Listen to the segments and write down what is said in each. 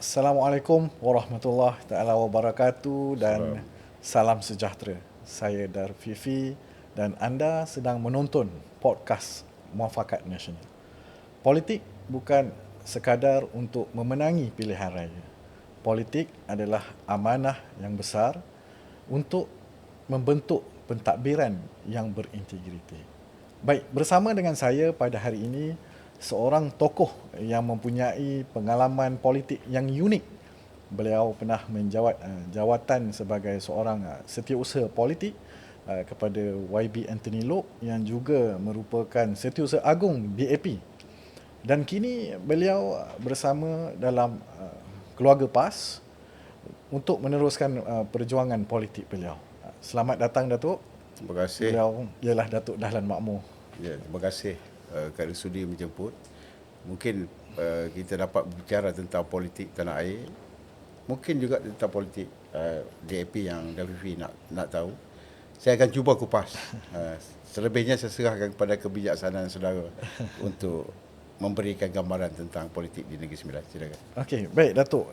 Assalamualaikum warahmatullahi taala wabarakatuh dan Salam. salam sejahtera. Saya Dar Fifi dan anda sedang menonton podcast Muafakat Nasional. Politik bukan sekadar untuk memenangi pilihan raya. Politik adalah amanah yang besar untuk membentuk pentadbiran yang berintegriti. Baik, bersama dengan saya pada hari ini seorang tokoh yang mempunyai pengalaman politik yang unik. Beliau pernah menjawat jawatan sebagai seorang setiausaha politik kepada YB Anthony Loke yang juga merupakan setiausaha agung DAP. Dan kini beliau bersama dalam keluarga PAS untuk meneruskan perjuangan politik beliau. Selamat datang Datuk. Terima kasih. Beliau ialah Datuk Dahlan Makmur. Ya, terima kasih kerana sudi menjemput. Mungkin kita dapat berbicara tentang politik tanah air. Mungkin juga tentang politik DAP yang Davivi nak tahu. Saya akan cuba kupas. Selebihnya saya serahkan kepada kebijaksanaan saudara untuk memberikan gambaran tentang politik di Negeri Sembilan. Silakan. Okey, baik Datuk.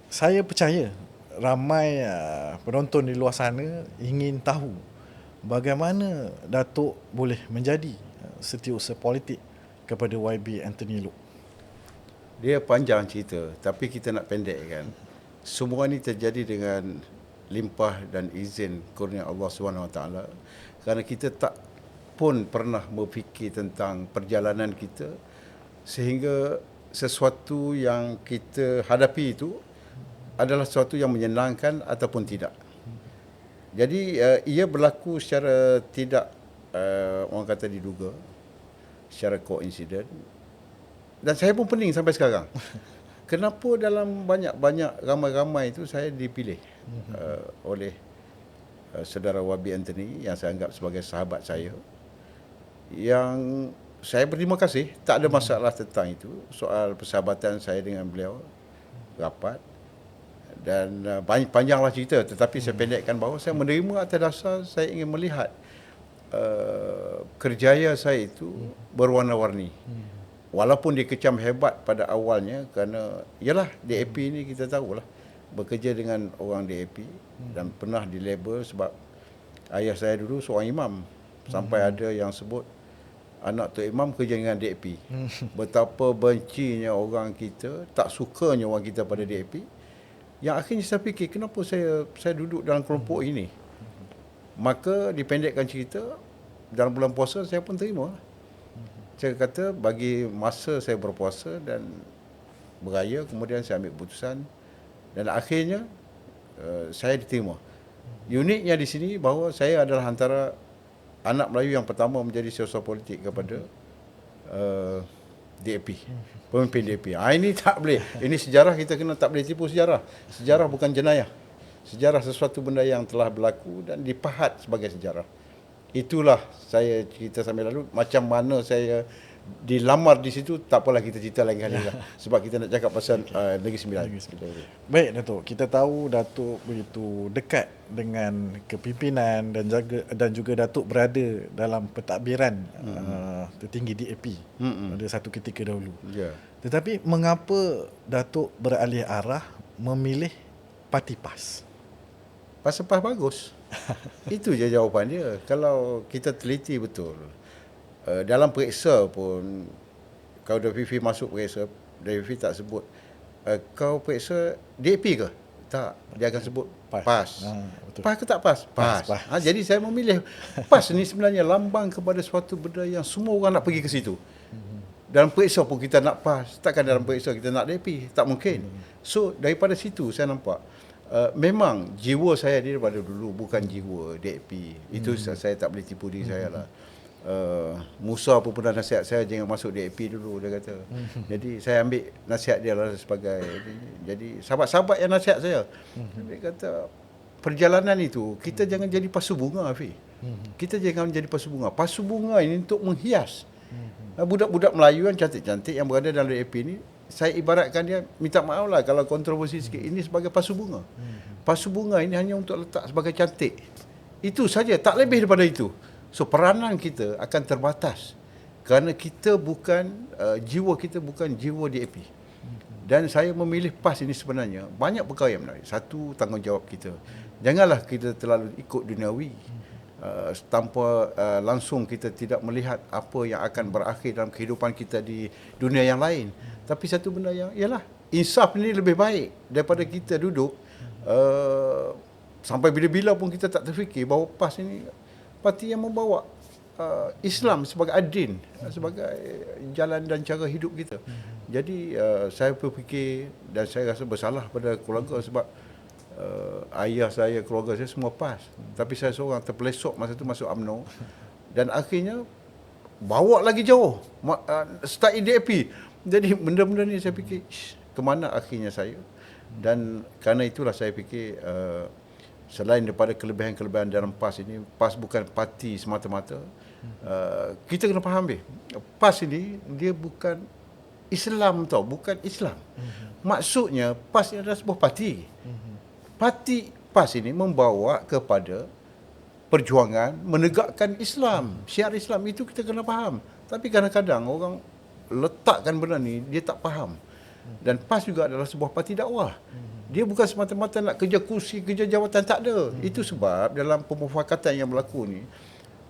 Saya percaya ramai penonton di luar sana ingin tahu bagaimana Datuk boleh menjadi setiausaha politik kepada YB Anthony Loke. Dia panjang cerita, tapi kita nak pendekkan. Semua ini terjadi dengan limpah dan izin kurnia Allah SWT. Kerana kita tak pun pernah berfikir tentang perjalanan kita, sehingga sesuatu yang kita hadapi itu adalah sesuatu yang menyenangkan ataupun tidak. Jadi ia berlaku secara tidak orang kata diduga, secara koinsiden. Dan saya pun pening sampai sekarang. Kenapa dalam banyak-banyak ramai-ramai itu saya dipilih oleh saudara YB Anthony yang saya anggap sebagai sahabat saya, yang saya berterima kasih. Tak ada masalah tentang itu. Soal persahabatan saya dengan beliau rapat. Dan panjanglah cerita, tetapi saya pendekkan bahawa saya menerima atas dasar saya ingin melihat kerjaya saya itu berwarna-warni. Walaupun dikecam hebat pada awalnya, kerana ialah DAP ni kita tahulah bekerja dengan orang DAP dan pernah dilabel sebab ayah saya dulu seorang imam, sampai ada yang sebut anak Tok Imam kerja dengan DAP. Betapa bencinya orang kita, tak sukanya orang kita pada DAP. Yang akhirnya saya fikir, kenapa saya duduk dalam kelompok ini? Maka dipendekkan cerita, dalam bulan puasa saya pun terima. Saya kata bagi masa saya berpuasa dan beraya, kemudian saya ambil keputusan dan akhirnya saya diterima. Uniknya di sini bahawa saya adalah antara anak Melayu yang pertama menjadi setiausaha politik kepada DAP, pemimpin DAP. Ini tak boleh. Ini sejarah, kita kena tak boleh tipu sejarah. Sejarah bukan jenayah. Sejarah sesuatu benda yang telah berlaku dan dipahat sebagai sejarah. Itulah saya cerita sambil lalu. Macam mana saya dilamar di situ, tak apalah, kita cerita lain kali lah. Sebab kita nak cakap pasal Negeri Sembilan. Baik Datuk, kita tahu Datuk begitu dekat dengan kepimpinan dan juga Datuk berada dalam pentadbiran tertinggi DAP pada satu ketika dahulu. Ya. Tetapi mengapa Datuk beralih arah memilih Parti PAS? Pasal PAS bagus. Itu je jawapan dia. Kalau kita teliti betul, dalam periksa pun, kalau Davivi masuk periksa, Davivi tak sebut kau periksa DAP ke? Tak, dia akan sebut PAS. PAS ke tak PAS? PAS. Jadi saya memilih PAS ni sebenarnya lambang kepada suatu benda yang semua orang nak pergi ke situ. Dalam periksa pun kita nak PAS. Takkan dalam periksa kita nak DAP? Tak mungkin. So daripada situ saya nampak memang jiwa saya daripada dulu bukan jiwa DAP. Itu saya tak boleh tipu diri saya lah. Musa pun pernah nasihat saya jangan masuk DAP dulu, dia kata. Jadi saya ambil nasihat dia lah sebagai, jadi sahabat-sahabat yang nasihat saya. Dia kata perjalanan itu kita jangan jadi pasu bunga, Afi. Kita jangan jadi pasu bunga. Pasu bunga ini untuk menghias. Budak-budak Melayu yang cantik-cantik yang berada dalam DAP ni, saya ibaratkan dia, minta maaf lah kalau kontroversi sikit, ini sebagai pasu bunga. Pasu bunga ini hanya untuk letak sebagai cantik. Itu saja, tak lebih daripada itu. So peranan kita akan terbatas kerana kita bukan jiwa kita bukan jiwa DAP. Dan saya memilih PAS ini sebenarnya banyak perkara yang menarik. Satu, tanggungjawab kita. Janganlah kita terlalu ikut duniawi. Tanpa langsung kita tidak melihat apa yang akan berakhir dalam kehidupan kita di dunia yang lain. Tapi satu benda yang ialah insaf ini lebih baik daripada kita duduk sampai bila-bila pun kita tak terfikir bahawa PAS ini parti yang membawa Islam sebagai adin, sebagai jalan dan cara hidup kita. Jadi saya berfikir dan saya rasa bersalah pada keluarga sebab ayah saya, keluarga saya semua PAS. Tapi saya seorang terpelesok masa tu masuk UMNO dan akhirnya bawa lagi jauh start DAP. Jadi benda-benda ni saya fikir ke mana akhirnya saya. Dan kerana itulah saya fikir selain daripada kelebihan-kelebihan dalam PAS ini, PAS bukan parti semata-mata. Kita kena faham PAS ini dia bukan Islam tau, bukan Islam. Maksudnya PAS ini adalah sebuah parti. Parti PAS ini membawa kepada perjuangan menegakkan Islam. Syiar Islam itu kita kena faham. Tapi kadang-kadang orang letakkan benda ni dia tak faham. Dan PAS juga adalah sebuah parti dakwah. Dia bukan semata-mata nak kerja kursi, kerja jawatan, tak ada. Itu sebab dalam pemufakatan yang berlaku ni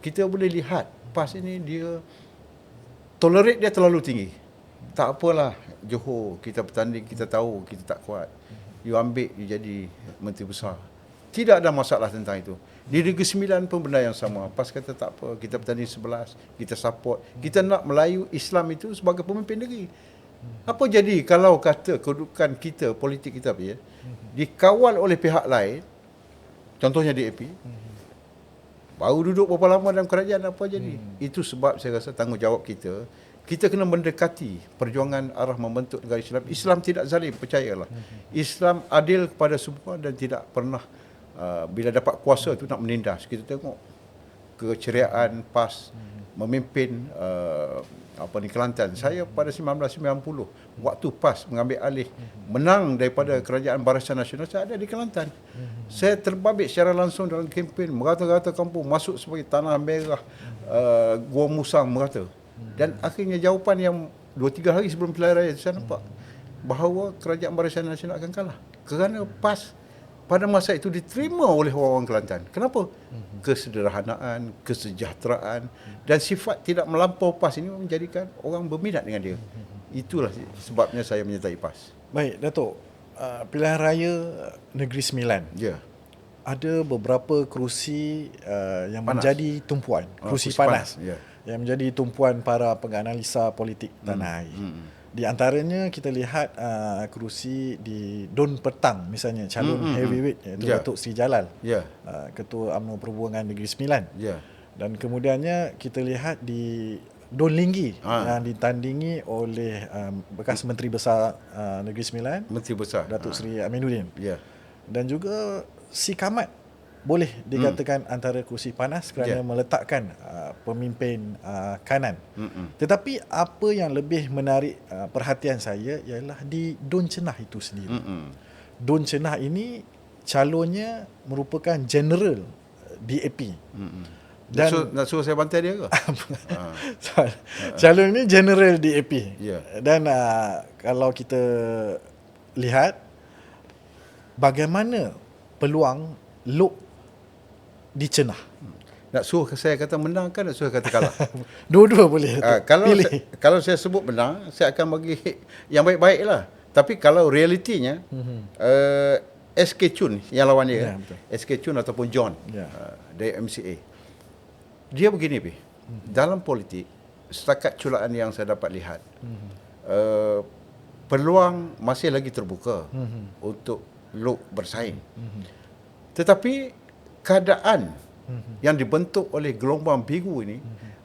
kita boleh lihat PAS ini dia tolerate dia terlalu tinggi. Tak apalah Johor kita bertanding, kita tahu kita tak kuat. You ambil, you jadi Menteri Besar. Tidak ada masalah tentang itu. Di Negeri Sembilan pun benda yang sama. PAS kata tak apa, kita bertanding 11, kita support. Kita nak Melayu Islam itu sebagai pemimpin negeri. Apa jadi kalau kata kedudukan kita, politik kita dikawal oleh pihak lain, contohnya DAP, baru duduk berapa lama dalam kerajaan, apa jadi? Itu sebab saya rasa tanggungjawab kita. Kita kena mendekati perjuangan arah membentuk negara Islam. Islam tidak zalim, percayalah. Islam adil kepada semua dan tidak pernah bila dapat kuasa tu nak menindas. Kita tengok keceriaan PAS memimpin Kelantan. Saya pada 1990 waktu PAS mengambil alih menang daripada kerajaan Barisan Nasional, saya ada di Kelantan. Saya terbabit secara langsung dalam kempen merata-rata kampung, masuk sebagai tanah merah, Gua Musang merata. Dan akhirnya jawapan yang 2-3 hari sebelum pilihan raya saya nampak bahawa kerajaan Barisan Nasional akan kalah. Kerana PAS pada masa itu diterima oleh orang-orang Kelantan. Kenapa? Kesederhanaan, kesejahteraan dan sifat tidak melampau PAS ini menjadikan orang berminat dengan dia. Itulah sebabnya saya menyertai PAS. Baik, Datuk. Pilihan raya Negeri Sembilan. Ya. Ada beberapa kerusi yang Panas. menjadi tumpuan, kerusi panas. Ya. Yang menjadi tumpuan para penganalisa politik tanah air. Di antaranya kita lihat kerusi di Don Petang misalnya, calon heavyweight iaitu Datuk Seri Jalal, Ketua UMNO Perhubungan Negeri Sembilan. Dan kemudiannya kita lihat di Don Linggi yang ditandingi oleh bekas Menteri Besar Negeri Sembilan, Menteri Besar Datuk Seri Aminuddin. Dan juga Si Kamat boleh dikatakan antara kerusi panas kerana meletakkan pemimpin kanan. Tetapi apa yang lebih menarik perhatian saya ialah di Don Cenah itu sendiri. Don Cenah ini calonnya merupakan general DAP. Dan nak suruh saya bantai dia ke? Calon ini general DAP. Dan kalau kita lihat bagaimana peluang Lok di Cenah. Nak suruh saya kata menang kan nak suruh kata kalah? Dua-dua boleh. Kalau saya sebut menang, saya akan bagi yang baik-baik lah. Tapi kalau realitinya, SK Chun yang lawan dia, SK Chun ataupun John dari MCA, dia begini, dalam politik, setakat culaan yang saya dapat lihat, peluang masih lagi terbuka untuk Lok bersaing. Tetapi keadaan yang dibentuk oleh gelombang biru ini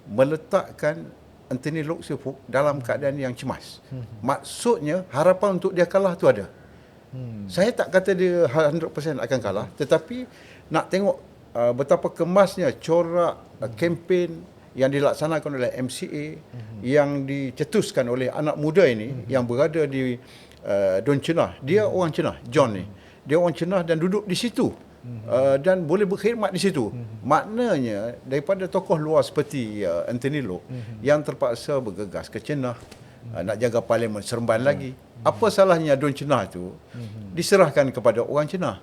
meletakkan Anthony Lok Sifuk dalam keadaan yang cemas. Maksudnya harapan untuk dia kalah tu ada. Saya tak kata dia 100% akan kalah, tetapi nak tengok betapa kemasnya corak kempen yang dilaksanakan oleh MCA yang dicetuskan oleh anak muda ini yang berada di Don Cenah. Dia orang Cenah, John ni. Dia orang Cenah dan duduk di situ. Dan boleh berkhidmat di situ. Maknanya daripada tokoh luar seperti Anthony Lok yang terpaksa bergegas ke Cenah, nak jaga parlimen Seremban lagi, Apa salahnya Don Cenah itu diserahkan kepada orang Cenah?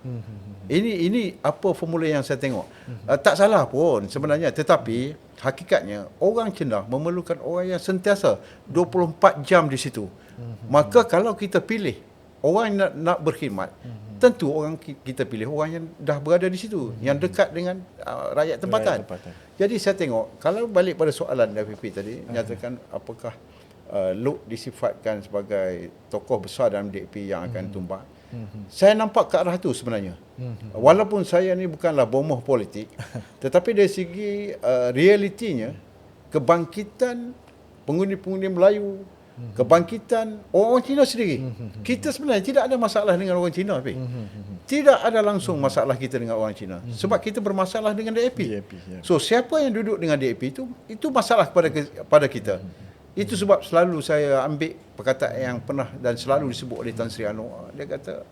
Ini apa formula yang saya tengok. Tak salah pun sebenarnya, tetapi hakikatnya orang Cenah memerlukan orang yang sentiasa 24 jam di situ. Maka kalau kita pilih orang yang nak berkhidmat, tentu orang kita pilih orang yang dah berada di situ, yang dekat dengan rakyat tempatan. Jadi saya tengok, kalau balik pada soalan FPP tadi, nyatakan apakah Luke disifatkan sebagai tokoh besar dalam DAP yang akan tumbang. Saya nampak ke arah itu sebenarnya. Walaupun saya ni bukanlah bomoh politik, tetapi dari segi realitinya, kebangkitan pengundi-pengundi Melayu, kebangkitan orang Cina sendiri. Kita sebenarnya tidak ada masalah dengan orang Cina. Tidak ada langsung masalah kita dengan orang Cina. Sebab kita bermasalah dengan DAP. So siapa yang duduk dengan DAP itu masalah kepada kita. Itu sebab selalu saya ambil perkataan yang pernah dan selalu disebut oleh Tan Sri Anwar. Dia kata,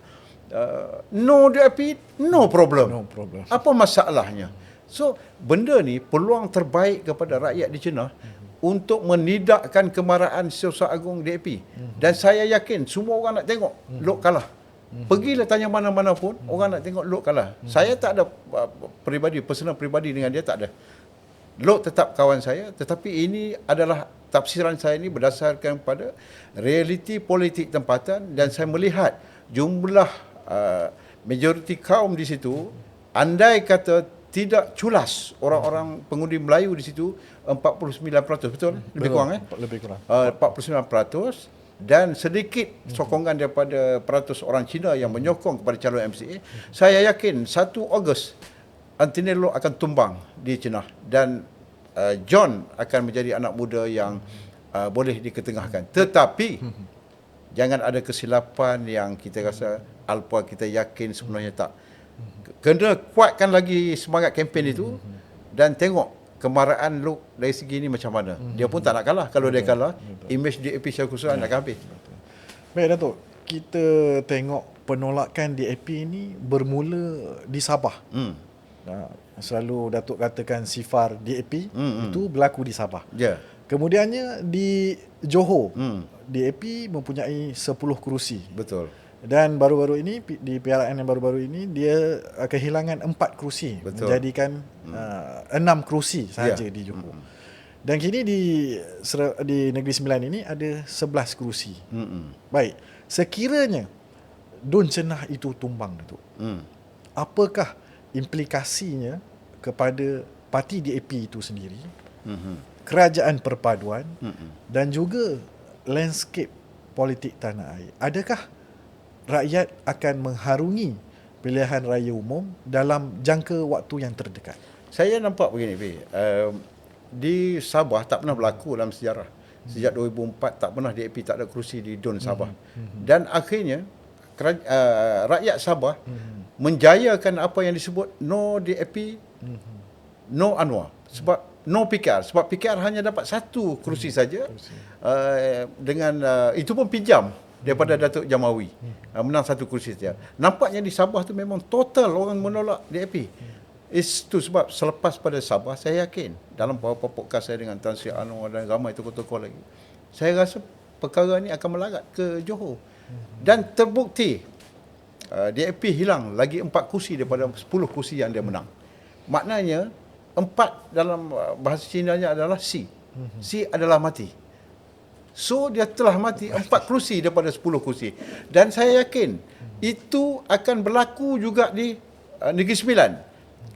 no DAP, no problem. Apa masalahnya? So, benda ni peluang terbaik kepada rakyat di Cina untuk menidakkan kemarahan Setiausaha Agung DAP. Dan saya yakin semua orang nak tengok Luke kalah. Pergilah tanya mana-mana pun, orang nak tengok Luke kalah. Saya tak ada personal peribadi dengan dia, tak ada. Luke tetap kawan saya, tetapi ini adalah tafsiran saya ini berdasarkan pada realiti politik tempatan, dan saya melihat jumlah majoriti kaum di situ, andai kata tidak culas orang-orang pengundi Melayu di situ 49%, betul? Lebih kurang Lebih kurang. 49%, dan sedikit sokongan daripada peratus orang Cina yang menyokong kepada calon MCA. Saya yakin 1 Ogos Anthony Loke akan tumbang di Cina, dan John akan menjadi anak muda yang boleh diketengahkan. Tetapi jangan ada kesilapan yang kita rasa alpa kita yakin sebenarnya tak. Kena kuatkan lagi semangat kempen itu, dan tengok kemarahan Luke dari segi ini macam mana. Dia pun tak nak kalah. Kalau dia kalah, image DAP secara keseluruhan nak habis. Baik Datuk, kita tengok penolakan DAP ini bermula di Sabah. Selalu Datuk katakan sifar DAP itu berlaku di Sabah. Kemudiannya di Johor, DAP mempunyai 10 kerusi. Betul. Dan baru-baru ini, di PRN yang baru-baru ini, dia kehilangan 4 kerusi. Betul. Menjadikan 6 kerusi sahaja di Johor. Dan kini di Negeri Sembilan ini ada 11 kerusi. Baik, sekiranya Don Cenah itu tumbang, Datuk, apakah implikasinya kepada parti DAP itu sendiri, kerajaan perpaduan, dan juga landscape politik tanah air? Adakah rakyat akan mengharungi pilihan raya umum dalam jangka waktu yang terdekat? Saya nampak begini, di Sabah tak pernah berlaku dalam sejarah. Sejak 2004 tak pernah DAP tak ada kerusi di Don Sabah. Dan akhirnya rakyat Sabah menjayakan apa yang disebut no DAP, no Anwar. Sebab no PKR. Sebab PKR hanya dapat 1 kerusi saja. Dengan itu pun pinjam daripada Datuk Jamawi. Menang 1 kerusi saja. Nampaknya di Sabah tu memang total orang menolak DAP. Itu sebab selepas pada Sabah, saya yakin dalam beberapa podcast saya dengan Tan Sri Anwar dan ramai tokoh-tokoh lagi, saya rasa perkara ni akan melarat ke Johor. Dan terbukti DAP hilang lagi 4 kursi daripada 10 kursi yang dia menang. Maknanya 4 dalam bahasa Cinanya adalah C. C adalah mati. So dia telah mati 4 kursi daripada 10 kursi. Dan saya yakin itu akan berlaku juga di Negeri Sembilan.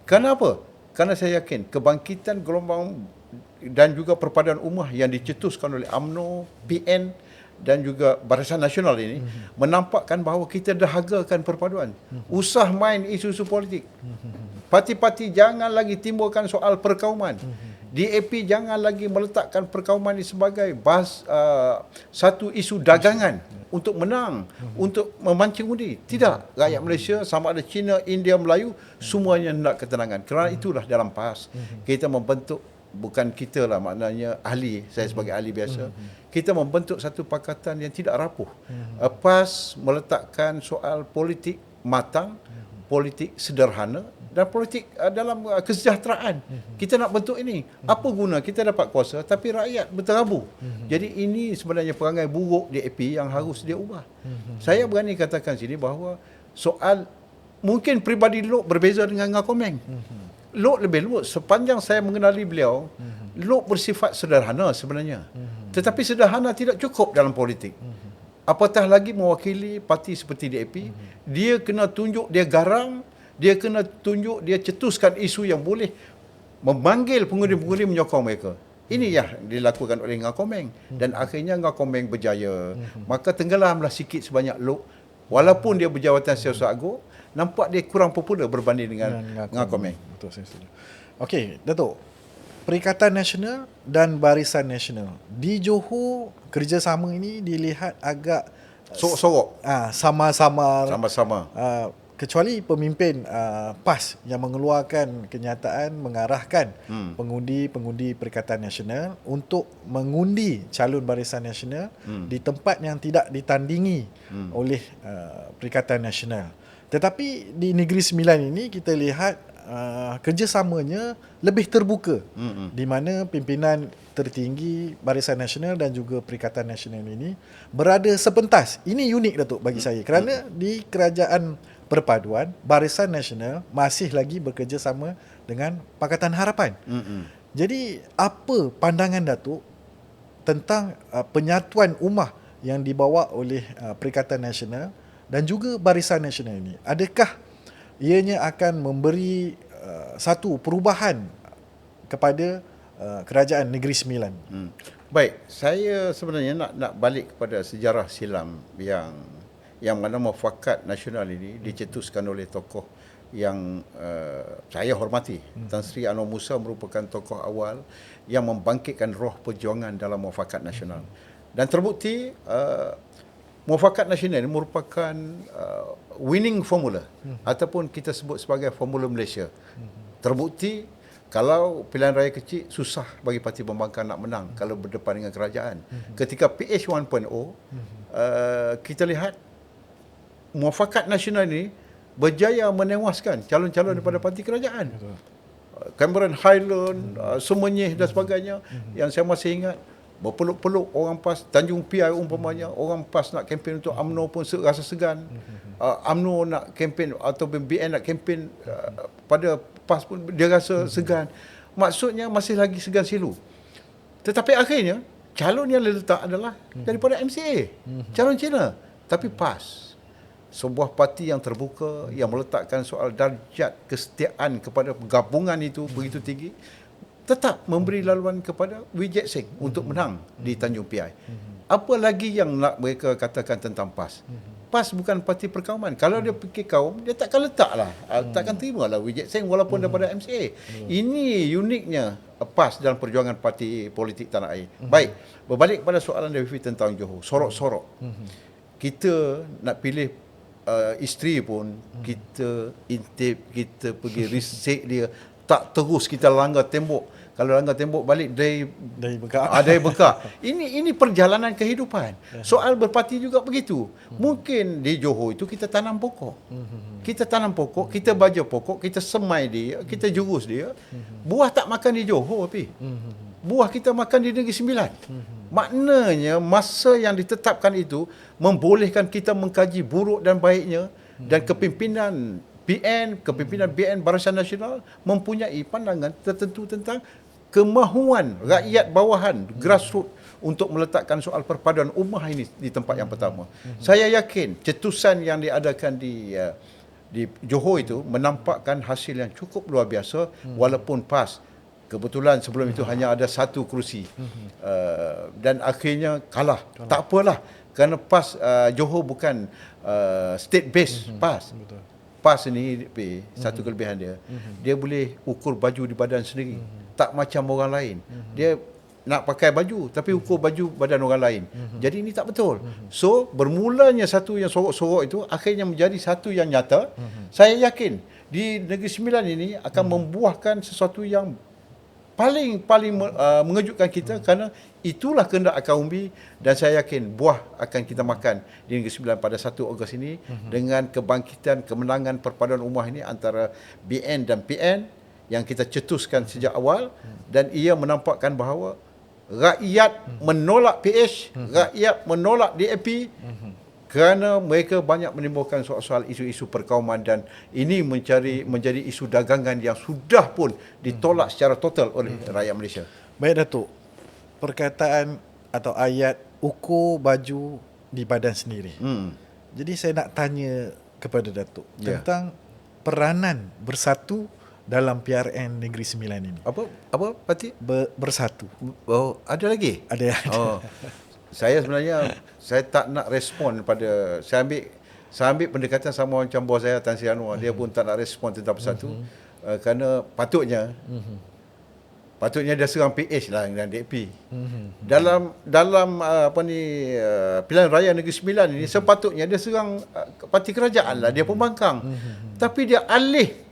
Kenapa? Karena saya yakin kebangkitan gelombang dan juga perpaduan ummah yang dicetuskan oleh UMNO, PN dan juga Barisan Nasional ini menampakkan bahawa kita dahagakan perpaduan. Usah main isu-isu politik. Parti-parti jangan lagi timbulkan soal perkauman. DAP jangan lagi meletakkan perkauman ini sebagai satu isu dagangan untuk menang, untuk memancing undi. Tidak. Rakyat Malaysia sama ada Cina, India, Melayu, semuanya nak ketenangan. Kerana itulah dalam PAS kita membentuk, bukan kita lah maknanya ahli, saya sebagai ahli biasa, kita membentuk satu pakatan yang tidak rapuh. PAS meletakkan soal politik matang politik sederhana dan politik dalam kesejahteraan. Kita nak bentuk ini. Apa guna kita dapat kuasa tapi rakyat berterabur. Jadi ini sebenarnya perangai buruk DAP yang harus dia ubah. Saya berani katakan sini bahawa soal mungkin peribadi Lok berbeza dengan Ngakomeng. Lok lebih lembut. Sepanjang saya mengenali beliau, Lok bersifat sederhana sebenarnya. Tetapi sederhana tidak cukup dalam politik. Apatah lagi mewakili parti seperti DAP, dia kena tunjuk dia garang, dia kena tunjuk dia cetuskan isu yang boleh memanggil pengundi-pengundi menyokong mereka. Ini yang dilakukan oleh Ngakomeng dan akhirnya Ngakomeng berjaya. Maka tenggelamlah sikit sebanyak Lok. Walaupun dia berjawatan siasat agung, nampak dia kurang popular berbanding dengan Ngakomeng. Betul, saya setuju. Okey, Datuk. Perikatan Nasional dan Barisan Nasional. Di Johor, kerjasama ini dilihat agak Sorok-sorok. Sama-sama. Kecuali pemimpin PAS yang mengeluarkan kenyataan mengarahkan pengundi-pengundi Perikatan Nasional untuk mengundi calon Barisan Nasional di tempat yang tidak ditandingi oleh Perikatan Nasional. Tetapi di Negeri Sembilan ini kita lihat kerjasamanya lebih terbuka, di mana pimpinan tertinggi Barisan Nasional dan juga Perikatan Nasional ini berada sepentas. Ini unik, Datuk, bagi saya, kerana di Kerajaan Perpaduan, Barisan Nasional masih lagi bekerjasama dengan Pakatan Harapan. Jadi apa pandangan Datuk tentang penyatuan ummah yang dibawa oleh Perikatan Nasional dan juga Barisan Nasional ini? Adakah ianya akan memberi satu perubahan kepada Kerajaan Negeri Sembilan? Baik, saya sebenarnya nak balik kepada sejarah silam yang mana mufakat nasional ini dicetuskan oleh tokoh yang saya hormati. Tan Sri Anwar Musa merupakan tokoh awal yang membangkitkan roh perjuangan dalam mufakat nasional. Dan terbukti mufakat nasional ini merupakan winning formula ataupun kita sebut sebagai formula Malaysia. Terbukti kalau pilihan raya kecil susah bagi parti pembangkang nak menang kalau berdepan dengan kerajaan. Ketika PH 1.0 kita lihat mufakat nasional ini berjaya menewaskan calon-calon daripada parti kerajaan. Cameron Highland, Semenyih dan sebagainya yang saya masih ingat. Berpeluk-peluk orang PAS, Tanjung Piai umpamanya, orang PAS nak kempen untuk UMNO pun rasa segan. UMNO nak kempen atau BN nak kempen pada PAS pun dia rasa segan. Maksudnya masih lagi segan silu. Tetapi akhirnya calon yang diletak adalah daripada MCA, calon Cina, tapi PAS. Sebuah parti yang terbuka, yang meletakkan soal darjat kesetiaan kepada gabungan itu begitu tinggi, tetap memberi laluan kepada Wee Seng untuk menang di Tanjung Piai. Apa lagi yang nak mereka katakan tentang PAS? PAS bukan parti perkauman. Kalau dia fikir kaum, dia takkan letaklah, takkan terimalah Wee Seng walaupun daripada MCA. Ini uniknya PAS dalam perjuangan parti politik tanah air. Baik, berbalik kepada soalan Dewi tentang Johor, sorok-sorok. Kita nak pilih isteri pun, kita intip, kita pergi risik dia, tak terus kita langgar tembok. Kalau langgar tembok balik dari bekak. Ini perjalanan kehidupan. Soal berparti juga begitu. Mungkin di Johor itu kita tanam pokok. Kita tanam pokok, kita baja pokok, kita semai dia, kita jurus dia. Buah tak makan di Johor tapi. Buah kita makan di Negeri Sembilan. Maknanya masa yang ditetapkan itu membolehkan kita mengkaji buruk dan baiknya, dan kepimpinan BN Barisan Nasional mempunyai pandangan tertentu tentang kemahuan rakyat bawahan, grassroots untuk meletakkan soal perpaduan ummah ini di tempat yang pertama. Saya yakin cetusan yang diadakan di Johor itu menampakkan hasil yang cukup luar biasa, walaupun PAS kebetulan sebelum itu hanya ada satu kerusi dan akhirnya kalah. Tak apalah, kerana PAS Johor bukan state based PAS. PAS ni satu kelebihan dia, dia boleh ukur baju di badan sendiri, tak macam orang lain. Dia nak pakai baju tapi ukur baju badan orang lain. Jadi ini tak betul. So bermulanya satu yang sorok-sorok itu akhirnya menjadi satu yang nyata. Saya yakin di Negeri Sembilan ini akan membuahkan sesuatu yang paling mengejutkan kita kerana itulah kehendak akar umbi, dan saya yakin buah akan kita makan di Negeri Sembilan pada 1 Ogos ini dengan kebangkitan kemenangan perpaduan ummah ini antara BN dan PN yang kita cetuskan sejak awal, dan ia menampakkan bahawa rakyat menolak PH, rakyat menolak DAP kerana mereka banyak menimbulkan soal-soal isu-isu perkauman, dan ini menjadi isu dagangan yang sudah pun ditolak secara total oleh rakyat Malaysia. Baik Datuk, perkataan atau ayat ukur baju di badan sendiri. Jadi saya nak tanya kepada Datuk tentang peranan bersatu dalam PRN Negeri Sembilan ini. Apa Pati? Bersatu. Oh, ada lagi? Ada. Oh. Saya sebenarnya saya tak nak respon pada, saya ambil pendekatan sama macam bos saya Tan Sri Anwar, dia pun tak nak respon tentang bersatu kerana patutnya dia serang PH lah dengan DAP. Dalam pilihan raya Negeri Sembilan ini sepatutnya dia serang parti kerajaan lah, dia pembangkang. Tapi dia alih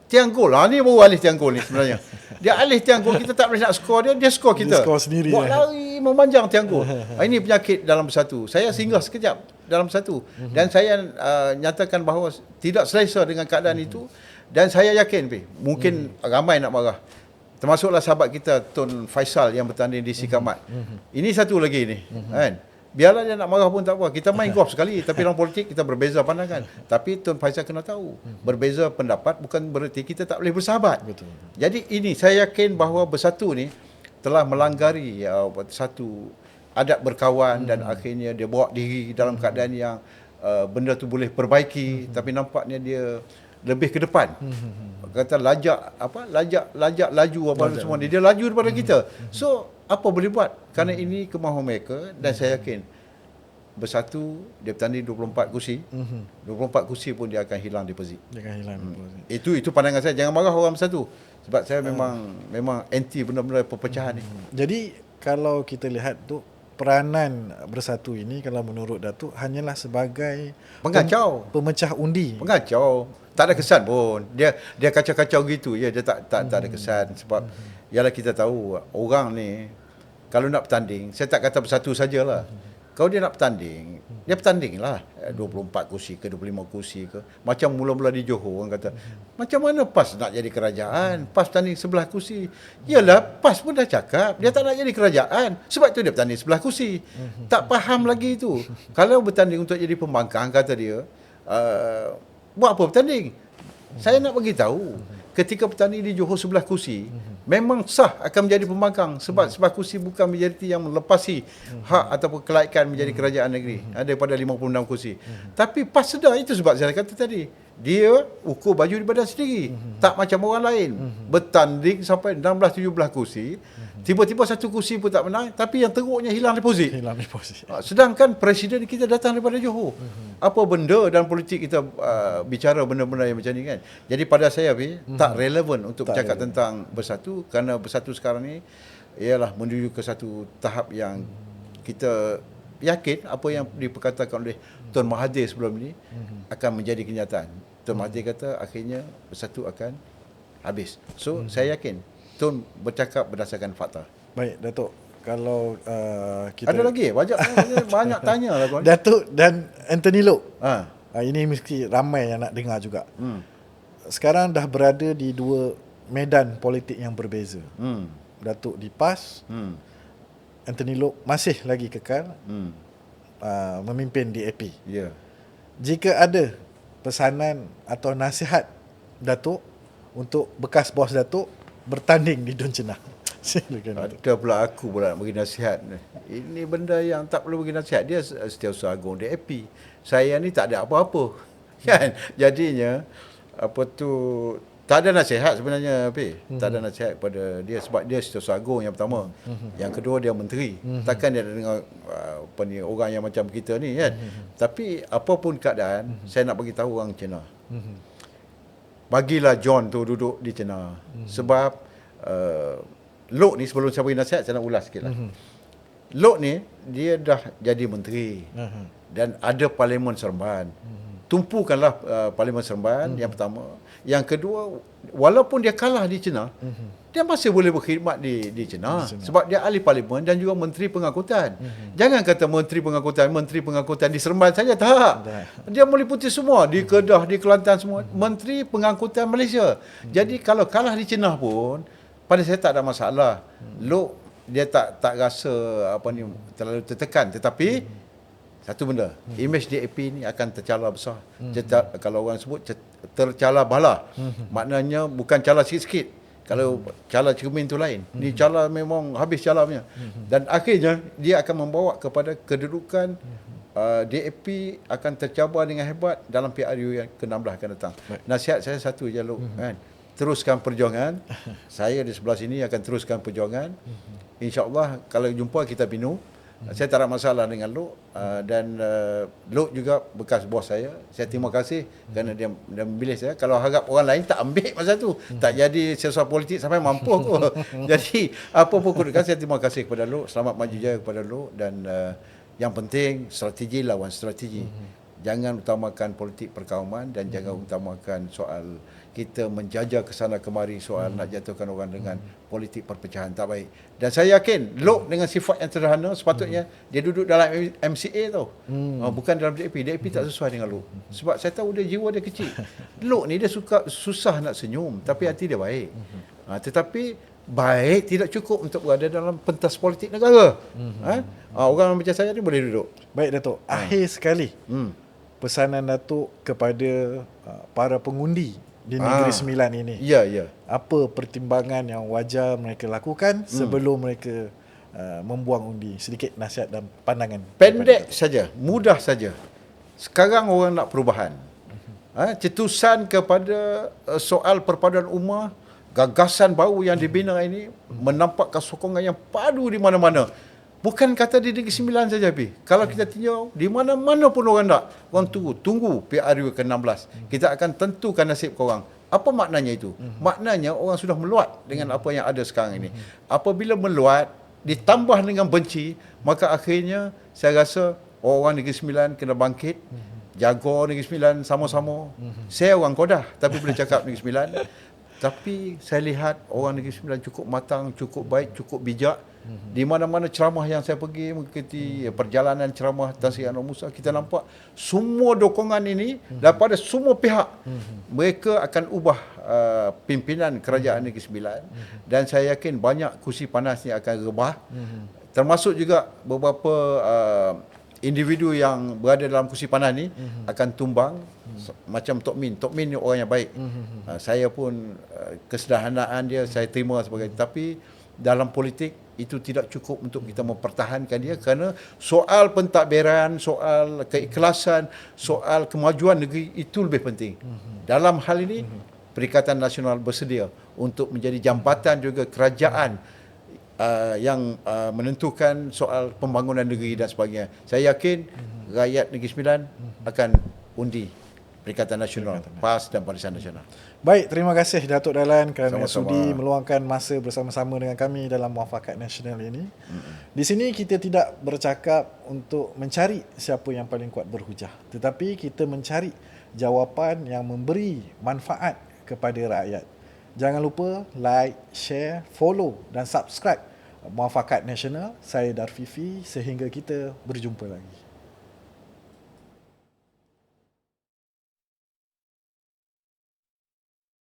tiang gol. Ni baru alih tiang gol ni sebenarnya. Dia alih tiang gol, kita tak boleh nak skor dia skor kita. Dia skor sendiri. Buat lari memanjang tiang gol. Ini penyakit dalam bersatu. Saya singgah sekejap dalam bersatu dan saya nyatakan bahawa tidak selesa dengan keadaan itu, dan saya yakin mungkin ramai nak marah. Termasuklah sahabat kita Tun Faisal yang bertanding di Sikamat. Ini satu lagi ni, kan? Biarlah dia nak marah pun tak apa. Kita main golf sekali, tapi dalam politik kita berbeza pandangan. Tapi Tun Faisal kena tahu, berbeza pendapat bukan bererti kita tak boleh bersahabat. Betul. Jadi ini saya yakin bahawa bersatu ni telah melanggari satu adat berkawan, dan akhirnya dia bawa diri dalam keadaan yang benda tu boleh perbaiki, tapi nampaknya dia lebih ke depan. Kata lajak laju semua ni, dia laju daripada kita. So apa boleh buat? Kerana ini kemahuan mereka, dan saya yakin bersatu dia bertanding 24 kursi. 24 kursi pun dia akan hilang deposit. Dia akan hilang deposit. Itu pandangan saya. Jangan marah orang bersatu. Sebab saya memang anti benda-benda perpecahan ni. Jadi kalau kita lihat tu, peranan bersatu ini kalau menurut Datuk hanyalah sebagai pengacau, pemecah undi. Pengacau. Tak ada kesan pun. Dia kacau-kacau gitu ya, dia tak ada kesan. Sebab ialah kita tahu orang ni kalau nak bertanding, saya tak kata bersatu sajalah. Kalau dia nak bertanding, dia bertanding lah 24 kursi ke 25 kursi ke. Macam mula-mula di Johor orang kata, macam mana PAS nak jadi kerajaan? PAS bertanding 11 kursi. Yalah, PAS pun dah cakap dia tak nak jadi kerajaan. Sebab tu dia bertanding 11 kursi. Tak faham lagi itu. Kalau bertanding untuk jadi pembangkang, kata dia, buat apa bertanding? Saya nak bagi tahu, ketika bertanding di Johor 11 kursi, memang sah akan menjadi pembangkang, sebab 11 kursi bukan majoriti yang melepasi hak ataupun kelaikan menjadi kerajaan negeri daripada 56 kursi. Tapi PAS sedar, itu sebab saya kata tadi, dia ukur baju di badan sendiri, tak macam orang lain. Bertanding sampai 16-17 kursi, tiba-tiba satu kursi pun tak menang, tapi yang teruknya hilang deposit. Sedangkan presiden kita datang daripada Johor. Apa benda dalam politik kita bicara benda-benda yang macam ni, kan? Jadi pada saya tak relevan untuk bercakap tentang bersatu, kerana bersatu sekarang ni ialah menuju ke satu tahap yang kita yakin apa yang diperkatakan oleh Tun Mahathir sebelum ini akan menjadi kenyataan. Tun Mahathir kata akhirnya bersatu akan habis. So saya yakin Tun bercakap berdasarkan fakta. Baik Datuk, kalau kita ada lagi banyak tanya lah tuan. Datuk dan Anthony Loke. Ini mesti ramai yang nak dengar juga. Sekarang dah berada di dua medan politik yang berbeza. Datuk di PAS, Anthony Loke masih lagi kekal memimpin DAP. Ya. Jika ada pesanan atau nasihat Datuk untuk bekas bos Datuk bertanding di Dun Cenah, silakan. Ada pula aku pula nak bagi nasihat. Ini benda yang tak perlu bagi nasihat. Dia Setiausaha Agung DAP. Saya ni tak ada apa-apa. Kan? Jadinya tak ada nasihat sebenarnya, tak ada nasihat kepada dia, sebab dia Setiausaha Agung yang pertama. Yang kedua dia menteri. Takkan dia dengar orang yang macam kita ni, kan? Tapi apapun keadaan, saya nak bagi tahu orang Cina. Bagilah John tu duduk di Cina. Sebab Loke ni, sebelum saya bagi nasihat, saya nak ulas sikit lah. Loke ni dia dah jadi menteri dan ada Parlimen Seremban. Tumpukanlah Parlimen Seremban yang pertama. Yang kedua, walaupun dia kalah di China, dia masih boleh berkhidmat di China. Sebab dia ahli parlimen dan juga menteri pengangkutan. Jangan kata menteri pengangkutan di Seremban saja, tak. Dia meliputi semua, di Kedah, di Kelantan semua, menteri pengangkutan Malaysia. Jadi kalau kalah di China pun, pada saya tak ada masalah. Lok dia tak rasa terlalu tertekan, tetapi satu benda, image DAP ni akan tercala besar. Kalau orang sebut tercala bala. Maknanya bukan cala sikit-sikit. Kalau cala cermin tu lain. Ni cala memang habis cala punya. Dan akhirnya dia akan membawa kepada kedudukan DAP akan tercabar dengan hebat dalam PRU yang ke-16 akan datang. Nasihat saya satu je, Lok, kan. Teruskan perjuangan. Saya di sebelah sini akan teruskan perjuangan. InsyaAllah kalau jumpa kita binu. Saya tak ada masalah dengan Lok, dan Lok juga bekas bos saya. Saya terima kasih kerana dia memilih saya. Kalau harap orang lain tak ambil masa tu, tak jadi sesuatu politik sampai mampu aku. Jadi apa pun kedudukan, saya terima kasih kepada Lok. Selamat maju jaya kepada Lok. Dan yang penting, strategi lawan strategi. Jangan utamakan politik perkauman dan jangan utamakan soal kita menjajah ke sana kemari soal nak jatuhkan orang dengan politik perpecahan. Tak baik. Dan saya yakin Lok dengan sifat yang sederhana sepatutnya dia duduk dalam MCA tau. Bukan dalam DAP. DAP tak sesuai dengan Lok. Sebab saya tahu dia jiwa dia kecil. Lok ni dia susah nak senyum tapi hati dia baik. Tetapi baik tidak cukup untuk berada dalam pentas politik negara. Orang macam saya ni boleh duduk. Baik Datuk, akhir sekali pesanan Datuk kepada para pengundi di Negeri Sembilan ini. Ya, ya. Apa pertimbangan yang wajar mereka lakukan sebelum mereka membuang undi? Sedikit nasihat dan pandangan. Pendek saja, mudah saja. Sekarang orang nak perubahan. Cetusan kepada soal perpaduan ummah, gagasan baru yang dibina ini menampakkan sokongan yang padu di mana-mana. Bukan kata di Negeri Sembilan saja, Pi. Kalau kita tinjau, di mana-mana pun orang nak. Orang tunggu PRU ke-16. Kita akan tentukan nasib korang. Apa maknanya itu? Maknanya orang sudah meluat dengan apa yang ada sekarang ini. Apabila meluat, ditambah dengan benci, maka akhirnya saya rasa orang Negeri Sembilan kena bangkit. Jaga Negeri Sembilan sama-sama. Saya orang Kedah, tapi boleh cakap Negeri Sembilan. Tapi saya lihat orang Negeri Sembilan cukup matang, cukup baik, cukup bijak. Di mana-mana ceramah yang saya pergi mengikuti perjalanan ceramah Tan Sri Anwar Musa, kita nampak semua dokongan ini daripada semua pihak. Mereka akan ubah pimpinan kerajaan Negeri Sembilan dan saya yakin banyak kursi panas ni akan rebah. Termasuk juga beberapa individu yang berada dalam kursi panas ni akan tumbang, macam Tok Min. Tok Min ni orang yang baik. Saya pun kesederhanaan dia saya terima sebagai, tapi dalam politik itu tidak cukup untuk kita mempertahankan dia kerana soal pentadbiran, soal keikhlasan, soal kemajuan negeri itu lebih penting. Dalam hal ini Perikatan Nasional bersedia untuk menjadi jambatan juga kerajaan yang menentukan soal pembangunan negeri dan sebagainya. Saya yakin rakyat Negeri Sembilan akan undi Perikatan Nasional, PAS dan Barisan Nasional. Baik, terima kasih Datuk Dahlan kerana Sama-sama. sudi meluangkan masa bersama-sama dengan kami dalam Muafakat Nasional ini. Di sini kita tidak bercakap untuk mencari siapa yang paling kuat berhujah, tetapi kita mencari jawapan yang memberi manfaat kepada rakyat. Jangan lupa like, share, follow dan subscribe Muafakat Nasional. Saya Darfifi, sehingga kita berjumpa lagi.